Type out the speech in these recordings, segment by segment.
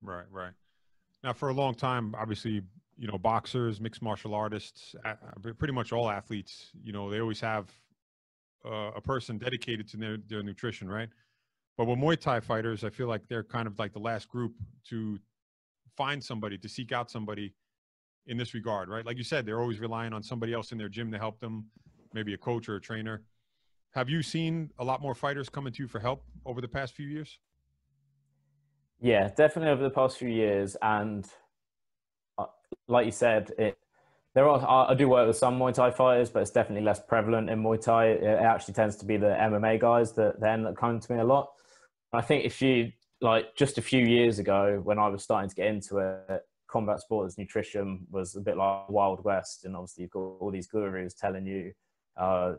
Right, right. Now, for a long time, obviously, boxers, mixed martial artists, pretty much all athletes, they always have a person dedicated to their nutrition, right? But with Muay Thai fighters, I feel like they're kind of like the last group to find somebody, to seek out somebody in this regard, right? Like you said, they're always relying on somebody else in their gym to help them, maybe a coach or a trainer. Have you seen a lot more fighters coming to you for help over the past few years? Yeah, definitely over the past few years. And uh, like you said, there are I do work with some Muay Thai fighters, but it's definitely less prevalent in Muay Thai. It actually tends to be the MMA guys that come to me a lot. I think if you like just a few years ago when I was starting to get into it, combat sports nutrition was a bit like Wild West, and obviously you've got all these gurus telling you, uh,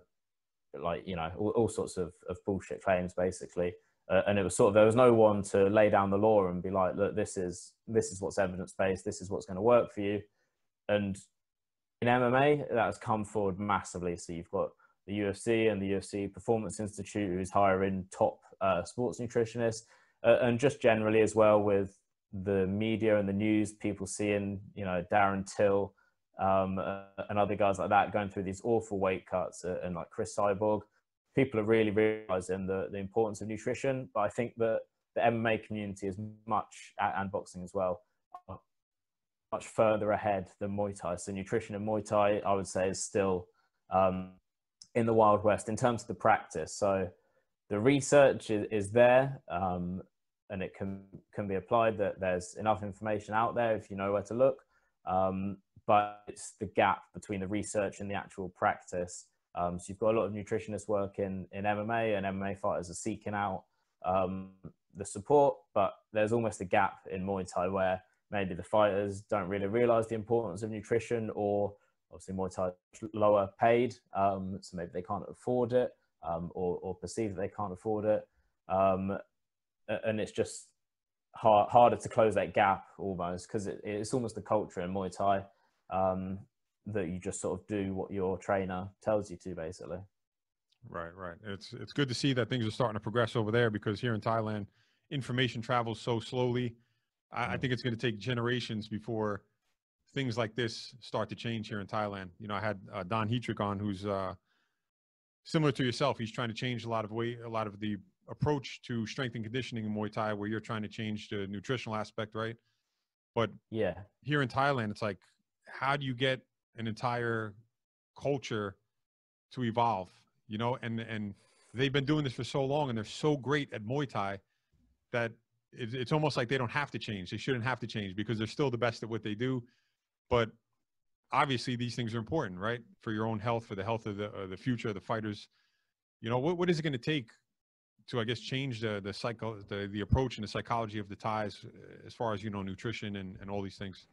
all sorts of bullshit claims basically. And it was sort of, there was no one to lay down the law and be like, look, this is what's evidence based, this is what's going to work for you. And in MMA, that has come forward massively. So you've got the UFC and the UFC Performance Institute, who's hiring top sports nutritionists, and just generally as well with the media and the news, people seeing, Darren Till and other guys like that going through these awful weight cuts, and like Chris Cyborg. People are really realizing the importance of nutrition. But I think that the MMA community is much, and boxing as well, much further ahead than Muay Thai. So nutrition in Muay Thai, I would say, is still in the Wild West in terms of the practice. So the research is there, and it can be applied. That there's enough information out there if you know where to look. But it's the gap between the research and the actual practice. So you've got a lot of nutritionists work in MMA, and MMA fighters are seeking out the support, but there's almost a gap in Muay Thai where maybe the fighters don't really realize the importance of nutrition, or obviously Muay Thai is lower paid, so maybe they can't afford it, or perceive that they can't afford it, and it's just harder to close that gap almost, because it's almost the culture in Muay Thai, that you just sort of do what your trainer tells you to, basically. Right, right. It's good to see that things are starting to progress over there, because here in Thailand, information travels so slowly. I Mm. think it's going to take generations before things like this start to change here in Thailand. I had Don Hetrick on, who's similar to yourself. He's trying to change a lot of the approach to strength and conditioning in Muay Thai, where you're trying to change the nutritional aspect, right? But Yeah. here in Thailand, it's like, how do you get an entire culture to evolve? And they've been doing this for so long, and they're so great at Muay Thai that it's almost like they don't have to change. They shouldn't have to change, because they're still the best at what they do. But obviously, these things are important, right? For your own health, for the health of the future of the fighters. What is it going to take to, I guess, change the approach and the psychology of the Thais, as far as nutrition and all these things?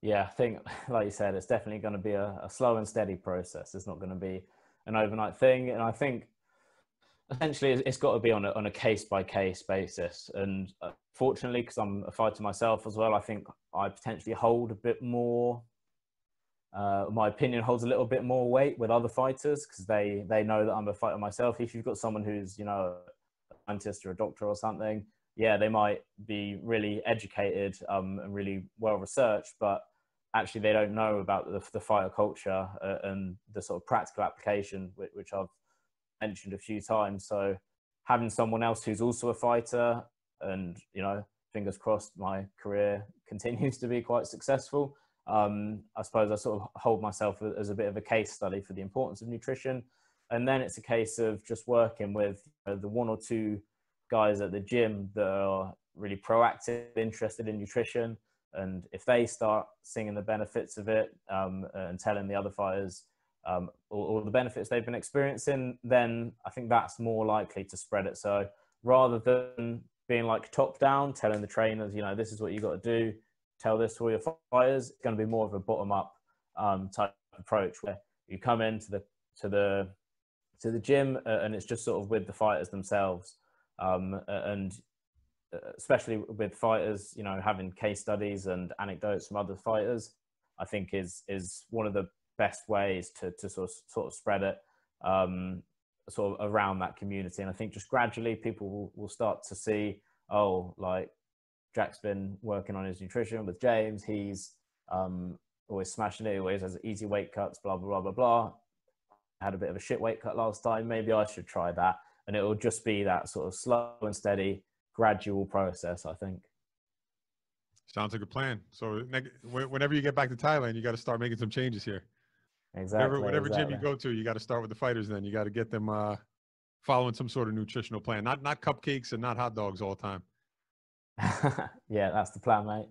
Yeah, I think, like you said, it's definitely going to be a slow and steady process. It's not going to be an overnight thing. And I think essentially it's got to be on a case by case basis. And fortunately, because I'm a fighter myself as well, I think I potentially hold a bit more. My opinion holds a little bit more weight with other fighters, because they know that I'm a fighter myself. If you've got someone who's a scientist or a doctor or something, yeah, they might be really educated, and really well researched, but actually they don't know about the fighter culture, and the sort of practical application, which I've mentioned a few times. So having someone else who's also a fighter, and fingers crossed my career continues to be quite successful, I suppose I sort of hold myself as a bit of a case study for the importance of nutrition. And then it's a case of just working with the one or two guys at the gym that are really proactive, interested in nutrition. And if they start singing the benefits of it, and telling the other fighters all the benefits they've been experiencing, then I think that's more likely to spread it. So rather than being like top down, telling the trainers, this is what you got to do, tell this to all your fighters, it's going to be more of a bottom up type approach, where you come into the gym, and it's just sort of with the fighters themselves, and especially with fighters, having case studies and anecdotes from other fighters, I think is one of the best ways to sort of spread it, sort of around that community. And I think just gradually people will start to see, oh, like Jack's been working on his nutrition with James. He's always smashing it. He always has easy weight cuts, blah, blah, blah, blah, blah. Had a bit of a shit weight cut last time. Maybe I should try that. And it will just be that sort of slow and steady, gradual process, I think. Sounds like a plan. So whenever you get back to Thailand, you got to start making some changes here. Exactly. Whatever gym you go to, you got to start with the fighters. Then you got to get them following some sort of nutritional plan. Not cupcakes and not hot dogs all the time. Yeah, that's the plan, mate.